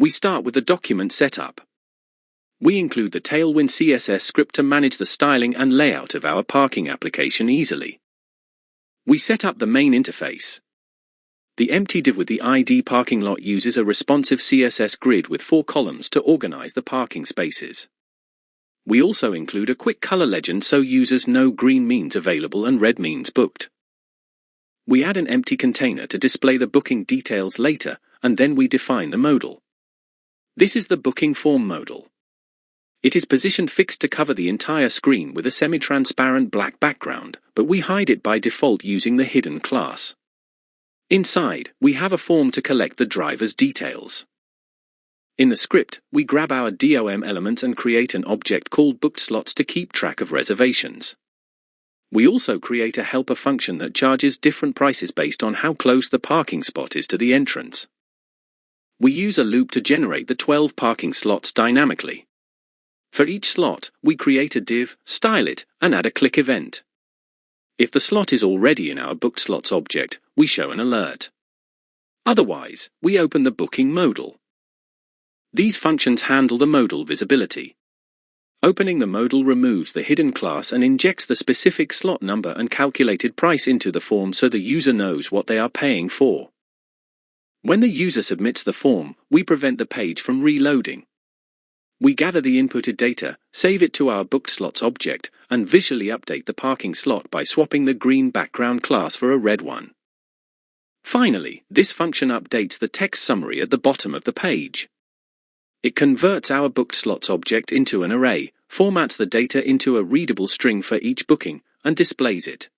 We start with the document setup. We include the Tailwind CSS script to manage the styling and layout of our parking application easily. We set up the main interface. The empty div with the ID parking lot uses a responsive CSS grid with 4 columns to organize the parking spaces. We also include a quick color legend so users know green means available and red means booked. We add an empty container to display the booking details later, and then we define the modal. This is the booking form modal. It is positioned fixed to cover the entire screen with a semi-transparent black background, but we hide it by default using the hidden class. Inside, we have a form to collect the driver's details. In the script, we grab our DOM element and create an object called booked slots to keep track of reservations. We also create a helper function that charges different prices based on how close the parking spot is to the entrance. We use a loop to generate the 12 parking slots dynamically. For each slot, we create a div, style it, and add a click event. If the slot is already in our booked slots object, we show an alert. Otherwise, we open the booking modal. These functions handle the modal visibility. Opening the modal removes the hidden class and injects the specific slot number and calculated price into the form so the user knows what they are paying for. When the user submits the form, we prevent the page from reloading. We gather the inputted data, save it to our booked slots object, and visually update the parking slot by swapping the green background class for a red one. Finally, this function updates the text summary at the bottom of the page. It converts our booked slots object into an array, formats the data into a readable string for each booking, and displays it.